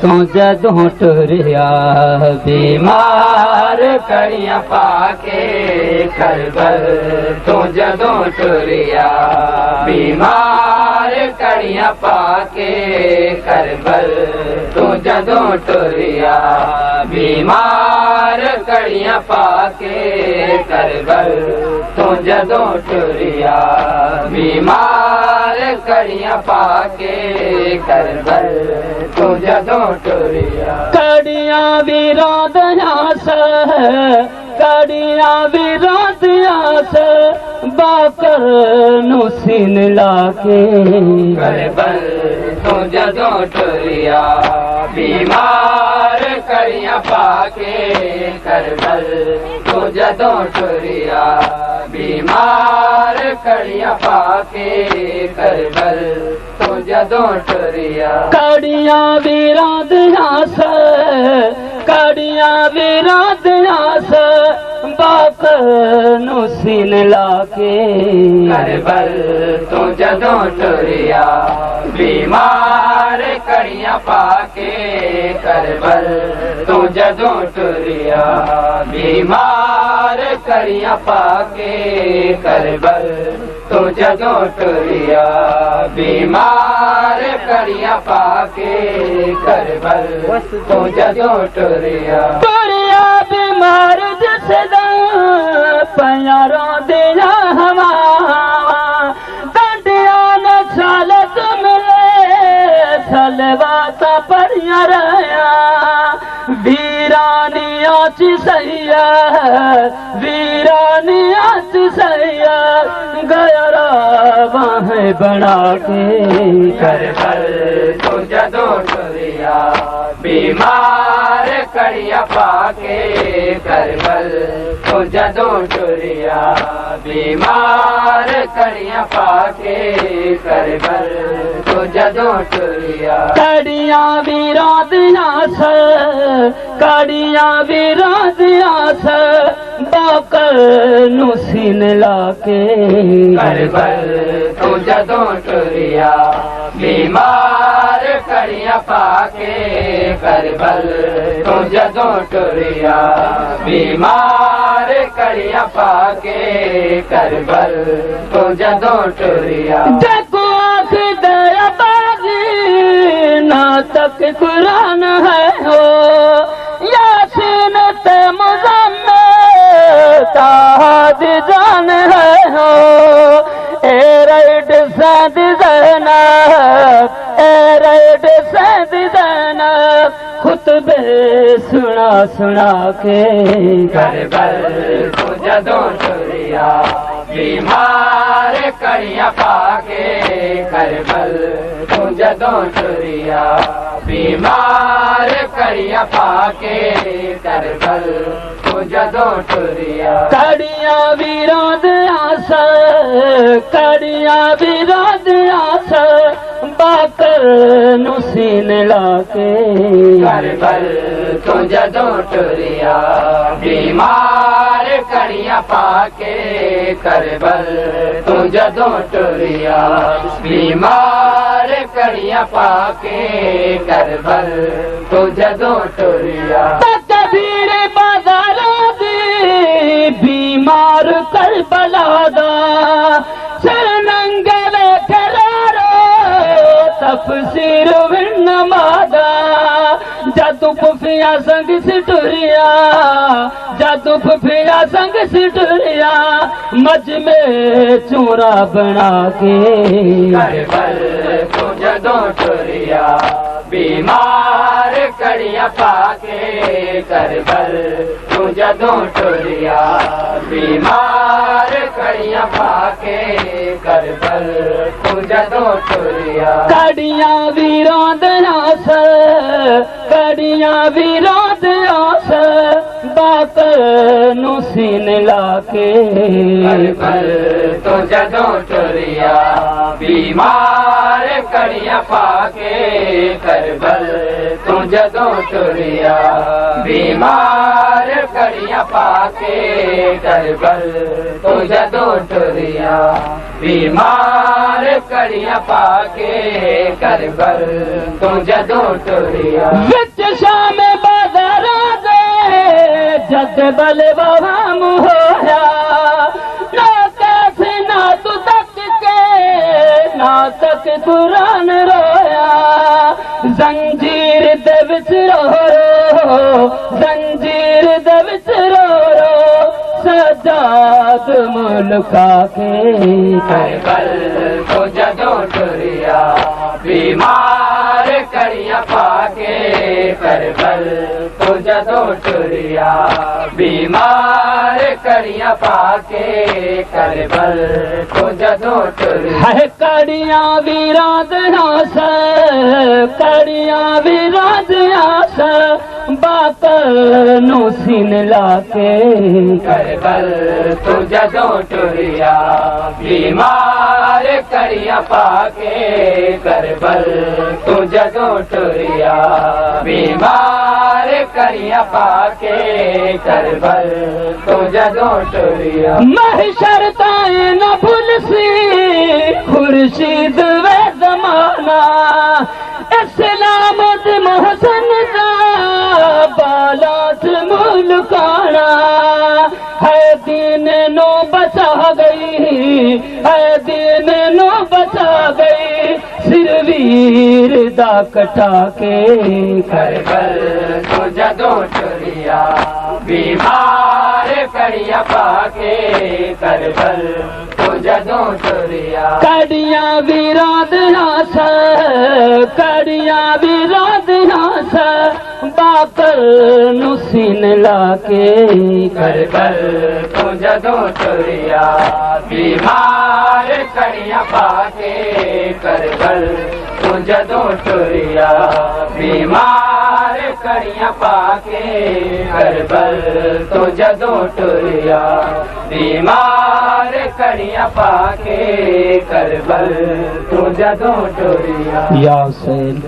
तू जदों टुरिया बीमार कड़ियां पाके करबल, तू जदों टुरिया बीमार कड़ियां पाके करबल, तू जदों टुरिया बीमार कड़ियां पाके करबल, तू जदों टुरिया बीमार कड़ियां पाके करबल, तू जदों टुरिया। कड़ियां विरोधियां से, कड़ियां विरोधियां से बाकर नु सीन लाके करबल, तू जदों टुरिया बीमार कड़ियां पाके करबल, तू जदों टुरिया बीमार कड़ियां पाके करबल, तू जदों टुरिया। कड़ियां विरोधियां से, कड़ियां विरोधियां से बाकर नु सीन लाके करबल, तू जदों टुरिया बीमार कड़ियां पाके करबल, तू जदों टुरिया बीमार कड़ियां पाके करबल, तू जदों टुरिया बीमार कड़ियां पाके करबल, तू जदों टुरिया। टुरिया बीमार जिसदा प्यारों दिया हवा, कंडिया न चालत मिले सलवाता परिया रहा, वीरानिया च सैया वीरानिया च सैया गयरा बाहें बना के करबल, तू जदों टुरिया बीमार कड़ियां पाके करबल, तू जदों टुरिया बीमार कड़ियां पाके करबल, तू जदों टुरिया। कड़ियां विरोधियां से, कड़ियां विरोधियां से बाकर नु सीन लाके करबल, तू जदों टुरिया बीमार कड़ियां पाके करबल, तू जदों टुरिया बीमार कड़ियां पाके करबल, तू जदों टुरिया। जगो आख दया बाजी ना तक कुरान है हो, यासीन ते मुज़म्मिल ताज जान है हो, ए राइट सैद ज़ैनब, ए राइट सैद ज़ैनब खुतबे सुना सुना के करबल, तू जदों टुरिया बीमार कड़ियां पाके करबल, तू जदों टुरिया बीमार कड़ियां पाके करबल, तू जदों टुरिया। कड़ियां विरोधियां से, कड़ियां विरोधियां से बाकर नु सीन लाके करबल, तू जदों टुरिया बीमार कड़ियां पाके करबल, तू जदों टुरिया बीमार कड़ियां पाके करबल, तू जदों टुरिया। तकबीर बाज़ारों दी बीमार करबला दा सिर नंगले करारो तफसीर नमादा, जदू पुफिया संग सिटुरिया, जदू पुफिया संग सिटुरिया मज में चूरा बना के करबल, तू जदों टुरिया बीमार कड़ियां पाके करबल, तू जदों टुरिया बीमार कड़ियां पाके करबल, तू जदों टुरिया। कड़ियां विरोधियां से, कड़ियां विरोधियां से बाकर नु सीन लाके करबल, तू जदों टुरिया बीमार कड़ियां पाके करबल तू जदों टुरिया बीमार कड़ियां पाके करबल तू जदों टुरिया बीमार कड़ियां पाके करबल तू जदों टुरिया विच शाम बाज़ारां दे जद बल बवाम होया ना कैसे ना तू तक के ना तक कुरान रोया जंजीर दे विच रो जंजीर दे विच रो सजाद मुल्का के करबल तो जदों टुरिया बीमार कड़ियां पाके करबल तो जदों टुरिया बीमार कड़ियां पाके करबल तो जदों टुरिया है कड़ियां विराद आस कड़ियां विराद आस बाकर नु सीन लाके करबल तू जदों टुरिया बीमार कड़ियां पाके करबल तू जदों टुरिया बीमार कड़ियां पाके करबल तू जदों टुरिया महशर ताए न भुलसी खुर्शीद वे ज़माना इस्लाम दे मोहसन दा बालात मुल्काना है दीन नो बचा गई है दीन नो बचा गई सिरवीर दा कटा के करबल तू जदों टुरिया बीमार कड़ियां पाके करबल तू जदों टुरिया कड़ियां विराद आस कड़ियां विराद आस बाकर नु सीन लाके करबल तू जदों टुरिया बीमार कड़ियां पाके करबल तू जदों टुरिया बीमार कड़ियां पाके करबल तू जदों टुरिया बीमार कड़ियां पाके करबल तू जदों टुरिया या हुसैन।